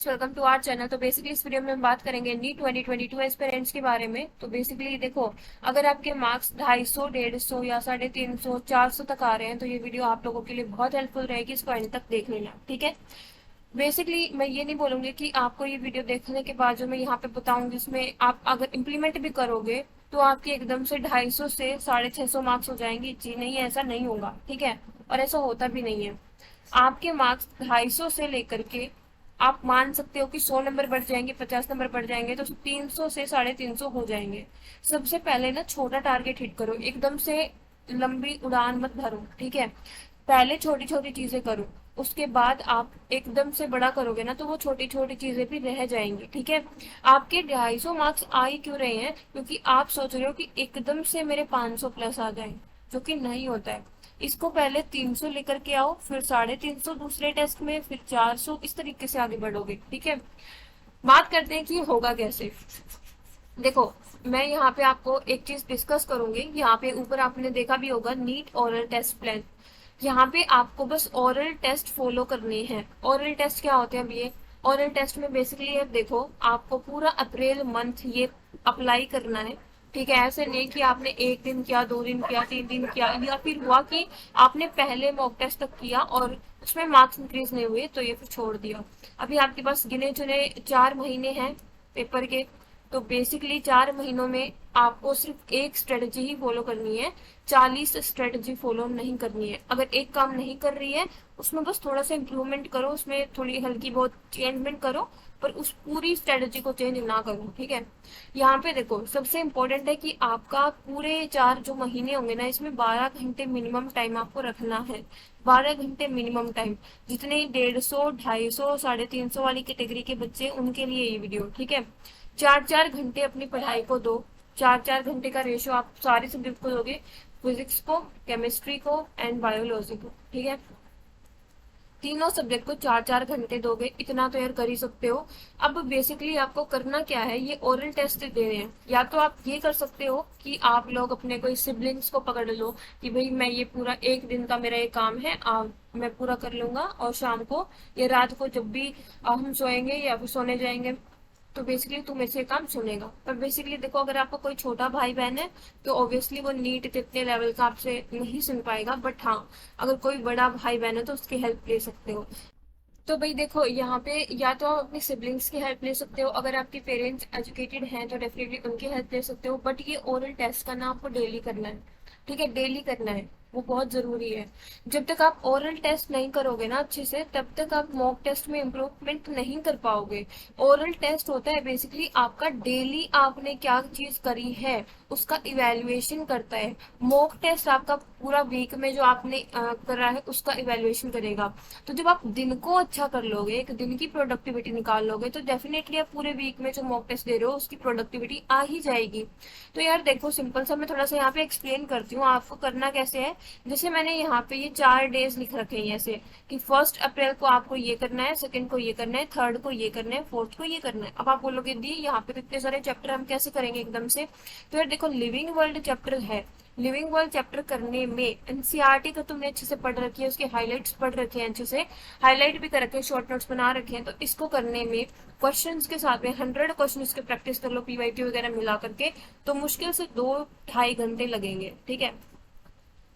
Welcome to our channel. तो basically इस video में हम बात करेंगे नीट 2022 एस्पिरेंट्स के बारे में। तो बेसिकली देखो, अगर आपके मार्क्स 250, 150 या 350, 400 तक आ रहे हैं तो ये वीडियो आप लोगों के लिए बहुत हेल्पफुल रहेगी। इसको एंड तक देख लेना, ठीक है। बेसिकली मैं ये नहीं बोलूंगी कि आपको ये वीडियो देखने के बाद जो मैं यहाँ पे बताऊंगी इसमें आप अगर इम्प्लीमेंट भी करोगे तो आपके एकदम से 250 से 650 मार्क्स हो जाएंगे। जी नहीं, ऐसा नहीं होगा, ठीक है। और ऐसा होता भी नहीं है। आपके मार्क्स 250 से लेकर के आप मान सकते हो कि 100 नंबर बढ़ जाएंगे, 50 नंबर बढ़ जाएंगे, तो 300 से 350 हो जाएंगे। सबसे पहले ना छोटा टारगेट हिट करो, एकदम से लंबी उड़ान मत भरो, ठीक है। पहले छोटी छोटी चीजें करो, उसके बाद आप एकदम से बड़ा करोगे ना तो वो छोटी छोटी चीजें भी रह जाएंगी, ठीक है। आपके 250 मार्क्स आ ही क्यों रहे हैं? क्योंकि आप सोच रहे हो कि एकदम से मेरे 500 प्लस आ जाए, जो कि नहीं होता है। इसको पहले 300 लेकर के आओ, फिर 350 दूसरे टेस्ट में, फिर 400, इस तरीके से आगे बढ़ोगे, ठीक है। बात करते हैं कि होगा कैसे। देखो, मैं यहाँ पे आपको एक चीज डिस्कस करूंगी। यहाँ पे ऊपर आपने देखा भी होगा नीट ओरल टेस्ट प्लान। यहाँ पे आपको बस ओरल टेस्ट फॉलो करने हैं। ओरल टेस्ट क्या होते हैं? अब ये ओरल टेस्ट में बेसिकली अब देखो, आपको पूरा अप्रैल मंथ ये अप्लाई करना है, ठीक है। ऐसे नहीं कि आपने एक दिन किया, 2 दिन किया, 3 दिन किया, या फिर हुआ कि आपने पहले मॉक टेस्ट तक किया और उसमें मार्क्स इंक्रीज नहीं हुए तो ये फिर छोड़ दिया। अभी आपके पास गिने चुने 4 महीने हैं पेपर के। तो बेसिकली 4 महीनों में आपको सिर्फ एक स्ट्रेटजी ही फॉलो करनी है, 40 स्ट्रेटजी फॉलो नहीं करनी है। अगर एक काम नहीं कर रही है उसमें बस थोड़ा सा इम्प्रूवमेंट करो, उसमें थोड़ी हल्की बहुत चेंजमेंट करो, पर उस पूरी स्ट्रेटजी को चेंज ना करो, ठीक है। यहाँ पे देखो, सबसे इम्पोर्टेंट है कि आपका पूरे 4 जो महीने होंगे ना, इसमें 12 घंटे मिनिमम टाइम आपको रखना है। 12 घंटे मिनिमम टाइम। जितने 150, 250, 350 वाली कैटेगरी के बच्चे, उनके लिए ये वीडियो, ठीक है। 4-4 घंटे अपनी पढ़ाई को दो। 4-4 घंटे का रेशियो आप सारे सब्जेक्ट को दोगे, फिजिक्स को, केमिस्ट्री को एंड बायोलॉजी को, ठीक है। तीनों सब्जेक्ट को 4-4 घंटे दोगे, इतना तो यार कर ही सकते हो। अब बेसिकली आपको करना क्या है, ये ओरल टेस्ट दे रहे हैं। या तो आप ये कर सकते हो कि आप लोग अपने कोई सिबलिंग्स को पकड़ लो कि भाई मैं ये पूरा एक दिन का मेरा ये काम है, मैं पूरा कर लूंगा, और शाम को या रात को जब भी हम सोएंगे या फिर सोने जाएंगे तो बेसिकली तू मेरे से काम सुनेगा। पर बेसिकली देखो, अगर आपका कोई छोटा भाई बहन है तो ऑब्वियसली वो नीट जितने लेवल का आपसे नहीं सुन पाएगा, बट हाँ, अगर कोई बड़ा भाई बहन है तो उसकी हेल्प ले सकते हो। तो भाई देखो, यहाँ पे या तो आप अपने सिबलिंग्स की हेल्प ले सकते हो, अगर आपके पेरेंट्स एजुकेटेड हैं तो डेफिनेटली उनकी हेल्प ले सकते हो। बट ये ओरल टेस्ट का ना आपको डेली करना है, ठीक है, डेली करना है, वो बहुत जरूरी है। जब तक आप ओरल टेस्ट नहीं करोगे ना अच्छे से, तब तक आप मॉक टेस्ट में इम्प्रूवमेंट नहीं कर पाओगे। ओरल टेस्ट होता है बेसिकली आपका डेली आपने क्या चीज करी है उसका इवेल्युएशन करता है। मॉक टेस्ट आपका पूरा वीक में जो आपने करा है उसका इवेल्युएशन करेगा। तो जब आप दिन को अच्छा कर लोगे, एक दिन की प्रोडक्टिविटी निकाल लोगे, तो डेफिनेटली आप पूरे वीक में जो मॉक टेस्ट दे रहे हो उसकी प्रोडक्टिविटी आ ही जाएगी। तो यार देखो, सिंपल सा मैं थोड़ा सा यहाँ पे एक्सप्लेन करती हूँ आपको करना कैसे है। जैसे मैंने यहाँ पे ये 4 डेज लिख रखे हैं ऐसे कि 1 अप्रैल को आपको ये करना है, सेकंड को ये करना है, थर्ड को ये करना है, फोर्थ को ये करना है। अब आप बोलोगे दी यहाँ पे इतने सारे चैप्टर हम कैसे करेंगे एकदम से? तो यार देखो, लिविंग वर्ल्ड चैप्टर है। लिविंग वर्ल्ड चैप्टर करने में एनसीईआरटी का तुमने अच्छे से पढ़ रखी है, उसके हाइलाइट्स पढ़ रखे हैं, अच्छे से हाईलाइट भी कर रखे हैं, शॉर्ट नोट्स बना रखे हैं। तो इसको करने में क्वेश्चंस के साथ में 100 क्वेश्चन के प्रैक्टिस कर लो, पीवाईटी वगैरह मिला करके, तो मुश्किल से 2-2.5 घंटे लगेंगे, ठीक है।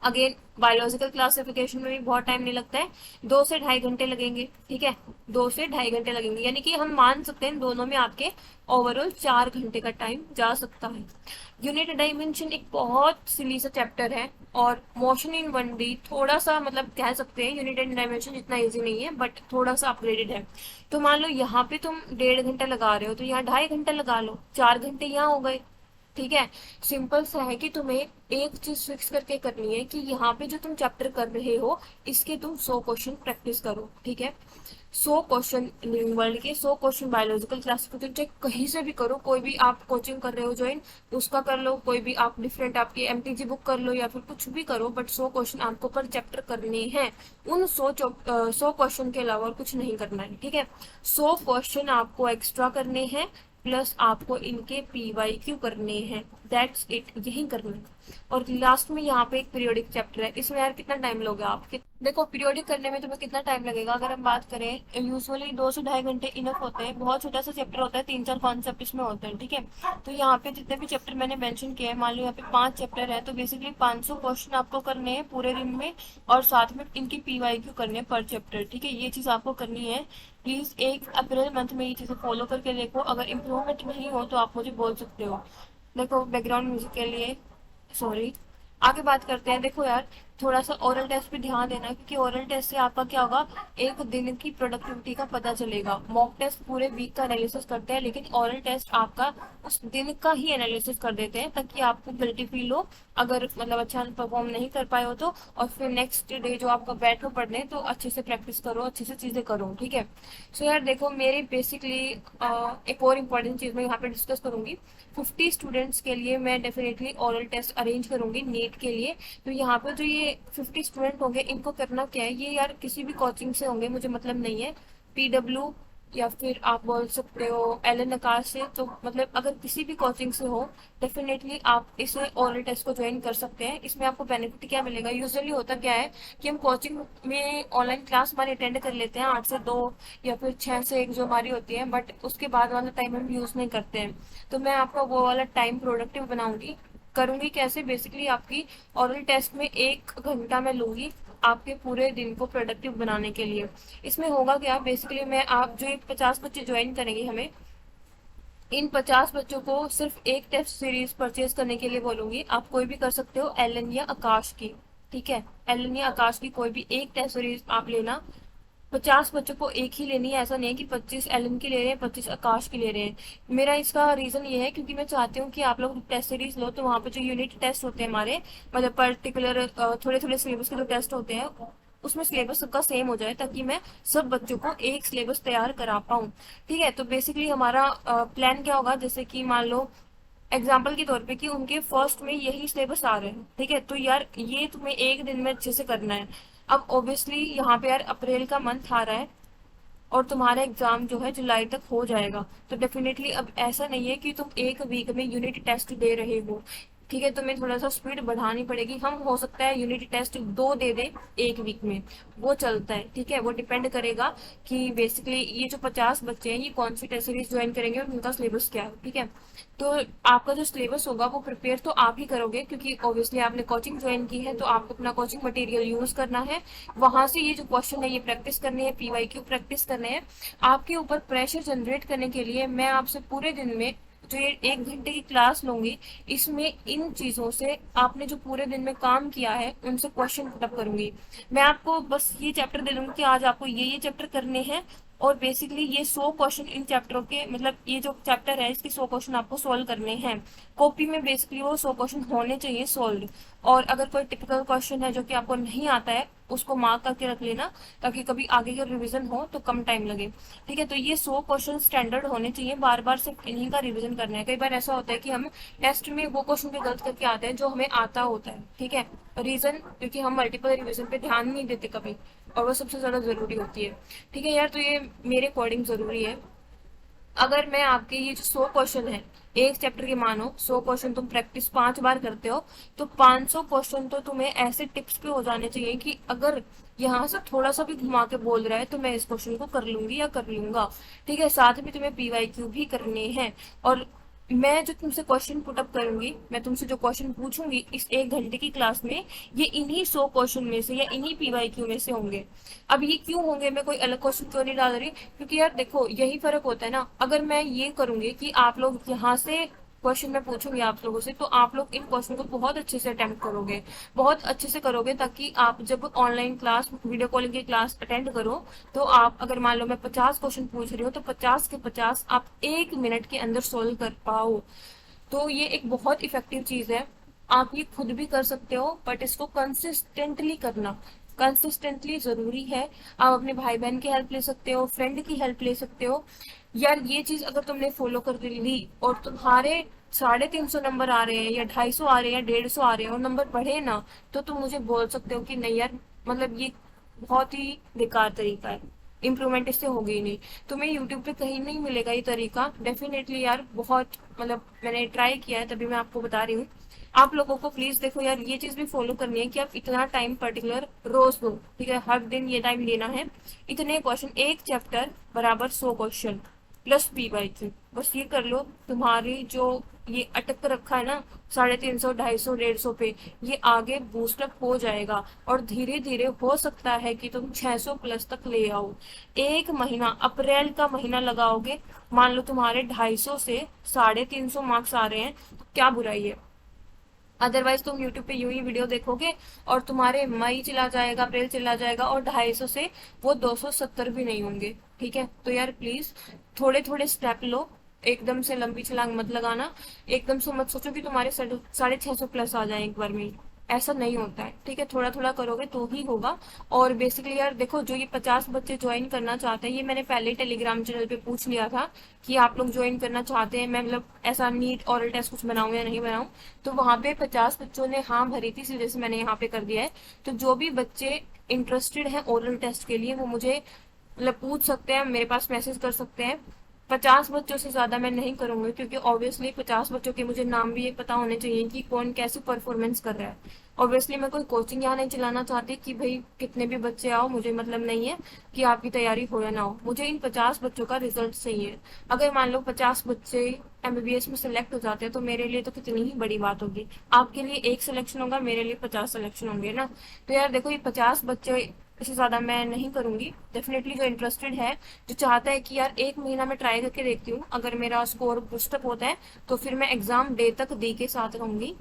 अगेन बायोलॉजिकल क्लासिफिकेशन में भी बहुत टाइम नहीं लगता है, 2 से 2.5 घंटे लगेंगे, ठीक है। 2 से 2.5 घंटे लगेंगे, यानी कि हम मान सकते हैं दोनों में आपके ओवरऑल 4 घंटे का टाइम जा सकता है। यूनिट डायमेंशन एक बहुत सिली सा चैप्टर है, और मोशन इन 1D थोड़ा सा, मतलब कह सकते हैं यूनिट एंड डायमेंशन जितना इजी नहीं है, बट थोड़ा सा अपग्रेडेड है। तो मान लो यहाँ पे तुम 1.5 घंटा लगा रहे हो तो यहाँ 2.5 घंटा लगा लो, 4 घंटे यहाँ हो गए, ठीक है। सिंपल सा है कि तुम्हें एक चीज फिक्स करके करनी है कि यहाँ पे जो तुम चैप्टर कर रहे हो इसके तुम 100 क्वेश्चन प्रैक्टिस करो, ठीक है। 100 क्वेश्चन लिविंग वर्ल्ड के, 100 क्वेश्चन बायोलॉजिकल क्लासिफिकेशन, चाहे कहीं से भी करो, कोई भी आप कोचिंग कर रहे हो ज्वाइन उसका कर लो, कोई भी आप डिफरेंट आपकी एमटीजी बुक कर लो, या फिर कुछ भी करो, बट 100 क्वेश्चन आपको पर चैप्टर करने हैं। उन 100 क्वेश्चन के अलावा और कुछ नहीं करना है, ठीक है। 100 क्वेश्चन आपको एक्स्ट्रा करने हैं, प्लस आपको इनके PYQ करने हैं। दैट्स इट, यही करना है। और लास्ट में यहाँ पे एक पीरियोडिक चैप्टर है, इसमें यार कितना टाइम लोगे आप? देखो पीरियोडिक करने में तुम्हें कितना टाइम लगेगा, अगर हम बात करें यूजुअली 2 से ढाई घंटे इनफ होते हैं। बहुत छोटा सा चैप्टर होता है, 3-4 कॉन्सेप्ट इसमें होते हैं, ठीक है। तो यहाँ पे जितने भी चैप्टर मैंने मेंशन किए हैं, मान लो यहाँ पे 5 चैप्टर है, तो बेसिकली 500 क्वेश्चन आपको करने हैं पूरे दिन में, और साथ में इनकी PYQ करने हैं पर चैप्टर, ठीक है। ये चीज आपको करनी है। प्लीज 1 अप्रैल मंथ में ये चीजें फॉलो करके देखो, अगर इम्प्रूवमेंट नहीं हो तो आप मुझे बोल सकते हो। देखो बैकग्राउंड म्यूजिक के लिए सॉरी। आगे बात करते हैं। देखो यार, थोड़ा सा ओरल टेस्ट पे ध्यान देना, क्योंकि ओरल टेस्ट से आपका क्या होगा, एक दिन की प्रोडक्टिविटी का पता चलेगा। मॉक टेस्ट पूरे वीक का एनालिसिस करते हैं, लेकिन ओरल टेस्ट आपका उस दिन का ही एनालिसिस कर देते हैं, ताकि आपको गिल्टी फील हो अगर मतलब अच्छा परफॉर्म नहीं कर पाए हो तो। और फिर नेक्स्ट डे जो आपका बैठो पढ़ने, तो अच्छे से प्रैक्टिस करो, अच्छे से चीजें करो, ठीक है। सो यार देखो, मेरे बेसिकली एक और इम्पोर्टेंट चीज मैं यहाँ पे डिस्कस करूंगी। 50 स्टूडेंट्स के लिए मैं डेफिनेटली ओरल टेस्ट अरेंज करूंगी नीट के लिए। तो यहाँ पे जो ये 50 स्टूडेंट होंगे, इनको करना क्या है, ये यार किसी भी कोचिंग से होंगे, मुझे मतलब नहीं है, PW या फिर आप बोल सकते हो LN आकाश से, तो मतलब अगर किसी भी कोचिंग से हो, डेफिनेटली आप इसे ओरल टेस्ट को ज्वाइन कर सकते हैं। इसमें आपको बेनिफिट क्या मिलेगा, यूजुअली होता क्या है कि हम कोचिंग में ऑनलाइन क्लास हमारी अटेंड कर लेते हैं 8 से 2 या फिर 6 से 1 जो हमारी होती है, बट उसके बाद वाला टाइम हम यूज नहीं करते हैं। तो मैं आपका वो वाला टाइम प्रोडक्टिव बनाऊंगी। करूंगी कैसे, बेसिकली आपकी ओरल टेस्ट में 1 घंटा मैं लूंगी आपके पूरे दिन को प्रोडक्टिव बनाने के लिए। इसमें होगा क्या, बेसिकली मैं आप जो 50 बच्चे ज्वाइन करेंगे हमें, इन 50 बच्चों को सिर्फ एक टेस्ट सीरीज परचेज करने के लिए बोलूंगी। आप कोई भी कर सकते हो, LN या आकाश की, ठीक है। LN या आकाश की कोई भी एक टेस्ट सीरीज आप लेना। 50 बच्चों को एक ही लेनी है, ऐसा नहीं है कि 25 LN की ले रहे हैं 25 आकाश की ले रहे हैं। मेरा इसका रीजन ये है क्योंकि मैं चाहती हूँ कि आप लोग टेस्ट सीरीज लो, तो वहाँ पे जो यूनिट टेस्ट होते हैं हमारे, मतलब पर्टिकुलर थोड़े थोड़े सिलेबस के जो टेस्ट होते हैं, उसमें सिलेबस सबका सेम हो जाए, ताकि मैं सब बच्चों को एक सिलेबस तैयार करा पाऊँ, ठीक है। तो बेसिकली हमारा प्लान क्या होगा, जैसे कि मान लो एग्जाम्पल के तौर पे कि उनके फर्स्ट में यही सिलेबस आ रहे हैं, ठीक है, तो यार ये तुम्हें एक दिन में अच्छे से करना है। अब ऑब्वियसली यहाँ पे यार अप्रैल का मंथ आ रहा है, और तुम्हारा एग्जाम जो है जुलाई तक हो जाएगा, तो डेफिनेटली अब ऐसा नहीं है कि तुम एक वीक में यूनिट टेस्ट दे रहे हो, ठीक है। तुम्हें थोड़ा सा स्पीड बढ़ानी पड़ेगी। हम हो सकता है यूनिट टेस्ट 2 दे दे एक वीक में, वो चलता है, ठीक है। वो डिपेंड करेगा कि बेसिकली ये जो 50 बच्चे हैं, ये कौन सी टेस्ट सीरीज ज्वाइन करेंगे और उनका सिलेबस क्या है, ठीक है। तो आपका जो सिलेबस होगा वो प्रिपेयर तो आप ही करोगे, क्योंकि ऑब्वियसली आपने कोचिंग ज्वाइन की है, तो आपको अपना कोचिंग मटेरियल यूज करना है। वहां से ये जो क्वेश्चन है ये प्रैक्टिस करनी है, PYQ प्रैक्टिस करने हैं। आपके ऊपर प्रेशर जनरेट करने के लिए मैं आपसे पूरे दिन में जो ये 1 घंटे की क्लास लूंगी, इसमें इन चीजों से आपने जो पूरे दिन में काम किया है उनसे क्वेश्चन पुटअप करूंगी। मैं आपको बस ये चैप्टर दे दूंगी कि आज आपको ये चैप्टर करने हैं, और बेसिकली ये 100 क्वेश्चन इन चैप्टरों के, मतलब ये जो चैप्टर है इसके 100 क्वेश्चन आपको सोल्व करने हैं। कॉपी में बेसिकली वो 100 क्वेश्चन होने चाहिए सोल्व। और अगर कोई टिपिकल क्वेश्चन है जो कि आपको नहीं आता है, उसको मार्क करके रख लेना, ताकि कभी आगे का रिवीजन हो तो कम टाइम लगे, ठीक है। तो ये 100 क्वेश्चन स्टैंडर्ड होने चाहिए, बार बार सिर्फ इन्हीं का रिवीजन करना है। कई बार ऐसा होता है कि हम टेस्ट में वो क्वेश्चन भी गलत करके आते हैं जो हमें आता होता है, ठीक है। रीजन क्योंकि हम मल्टीपल रिवीजन पे ध्यान नहीं देते कभी, और वो सबसे ज्यादा जरूरी होती है, ठीक है यार। तो ये मेरे अकॉर्डिंग जरूरी है। अगर मैं आपके ये जो 100 क्वेश्चन है, एक चैप्टर के मानो 100 क्वेश्चन तुम प्रैक्टिस 5 बार करते हो, तो 500 क्वेश्चन तो तुम्हें ऐसे टिप्स पे हो जाने चाहिए कि अगर यहाँ से थोड़ा सा भी घुमा के बोल रहा है तो मैं इस क्वेश्चन को कर लूंगी या कर लूंगा, ठीक है। साथ में तुम्हें PYQ भी करने हैं। और मैं जो तुमसे क्वेश्चन पुटअप करूंगी, मैं तुमसे जो क्वेश्चन पूछूंगी इस 1 घंटे की क्लास में, ये इन्हीं 100 क्वेश्चन में से या इन्हीं PYQ में से होंगे। अब ये क्यों होंगे, मैं कोई अलग क्वेश्चन क्यों नहीं डाल रही, क्योंकि यार देखो यही फर्क होता है ना। अगर मैं ये करूंगी कि आप लोग यहाँ से क्वेश्चन मैं पूछूंगी आप लोगों से, तो आप लोग इन क्वेश्चन को बहुत अच्छे से अटेम्प्ट करोगे, बहुत अच्छे से करोगे, ताकि आप जब ऑनलाइन क्लास वीडियो कॉलिंग की क्लास अटेंड करो, तो आप अगर मान लो मैं 50 क्वेश्चन पूछ रही हूँ, तो 50 के 50 आप 1 मिनट के अंदर सोल्व कर पाओ। तो ये एक बहुत इफेक्टिव चीज है। आप ये खुद भी कर सकते हो, बट इसको कंसिस्टेंटली करना, कंसिस्टेंटली जरूरी है। आप अपने भाई बहन की हेल्प ले सकते हो, फ्रेंड की हेल्प ले सकते हो। यार ये चीज अगर तुमने फॉलो कर ली और तुम्हारे 350 नंबर आ रहे हैं या 250 आ रहे हैं या 150 आ रहे हैं और नंबर बढ़े ना, तो तुम मुझे बोल सकते हो कि नहीं यार, मतलब ये बहुत ही बेकार तरीका है। इम्प्रूवमेंट इससे होगी ही नहीं। तुम्हें यूट्यूब पे कहीं नहीं मिलेगा ये तरीका डेफिनेटली यार, बहुत मतलब मैंने ट्राई किया है तभी मैं आपको बता रही हूँ। आप लोगों को प्लीज देखो यार, ये चीज भी फॉलो करनी है कि आप इतना टाइम पर्टिकुलर रोज दो, ठीक है, हर दिन ये टाइम लेना है। इतने क्वेश्चन, एक चैप्टर बराबर 100 क्वेश्चन प्लस PY3, बस ये कर लो। तुम्हारी जो ये अटक रखा है ना 350, 250, 150 पे, ये आगे बूस्टअप हो जाएगा और धीरे धीरे हो सकता है कि तुम 600 प्लस तक ले आओ। एक महीना, अप्रैल का महीना लगाओगे, मान लो तुम्हारे 250 से 350 मार्क्स आ रहे हैं, तो क्या बुराई है। अदरवाइज तुम यूट्यूब पे यूं ही वीडियो देखोगे और तुम्हारे मई चला जाएगा, अप्रैल चला जाएगा और 250 से वो 270 भी नहीं होंगे। ठीक है, तो यार प्लीज थोड़े थोड़े स्टेप लो, एकदम से लंबी छलांग मत लगाना। एकदम से मत सोचो कि तुम्हारे 650 प्लस आ जाए एक बार में, ऐसा नहीं होता है। ठीक है, थोड़ा थोड़ा करोगे तो ही होगा। और बेसिकली यार देखो, जो ये 50 बच्चे ज्वाइन करना चाहते हैं, ये मैंने पहले टेलीग्राम चैनल पे पूछ लिया था कि आप लोग ज्वाइन करना चाहते हैं, मैं मतलब ऐसा नीट ऑरल टेस्ट कुछ बनाऊं या नहीं बनाऊं। तो वहां पे 50 बच्चों ने हाँ भरी थी, इसी वजह से मैंने यहाँ पे कर दिया है। तो जो भी बच्चे इंटरेस्टेड है ओरल टेस्ट के लिए, वो मुझे मतलब पूछ सकते हैं, मेरे पास मैसेज कर सकते हैं। 50 बच्चों से ज्यादा मैं नहीं करूंगी, क्योंकि ऑब्वियसली 50 बच्चों के मुझे नाम भी ये पता होने चाहिए कि कौन कैसी परफॉर्मेंस कर रहा है। ऑब्वियसली मैं कोई कोचिंग यहाँ नहीं चलाना चाहती कि भाई कितने भी बच्चे आओ, मुझे मतलब नहीं है कि आपकी तैयारी हो या ना हो, मुझे इन 50 बच्चों का रिजल्ट चाहिए। अगर मान लो 50 बच्चे MBBS में सिलेक्ट हो जाते हैं तो मेरे लिए तो कितनी ही बड़ी बात होगी। आपके लिए एक सिलेक्शन होगा, मेरे लिए 50 सिलेक्शन होंगे ना। तो यार देखो, ये 50 बच्चे, इससे ज्यादा मैं नहीं करूंगी। डेफिनेटली जो इंटरेस्टेड है, जो चाहता है कि यार एक महीना में ट्राई करके देखती हूँ, अगर मेरा स्कोर बूस्टअप होता है तो फिर मैं एग्जाम डे तक दी के साथ रहूंगी,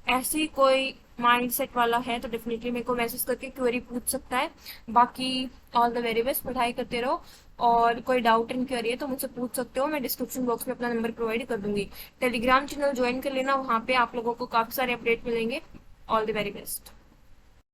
ऐसी कोई माइंडसेट वाला है तो डेफिनेटली मेरे को मैसेज करके क्वेरी पूछ सकता है। बाकी ऑल द वेरी बेस्ट, पढ़ाई करते रहो। और कोई डाउट इन क्वेरी है तो मुझसे पूछ सकते हो, मैं डिस्क्रिप्शन बॉक्स में अपना नंबर प्रोवाइड कर दूंगी। टेलीग्राम चैनल ज्वाइन कर लेना, वहां पे आप लोगों को काफी सारे अपडेट मिलेंगे। All the very best.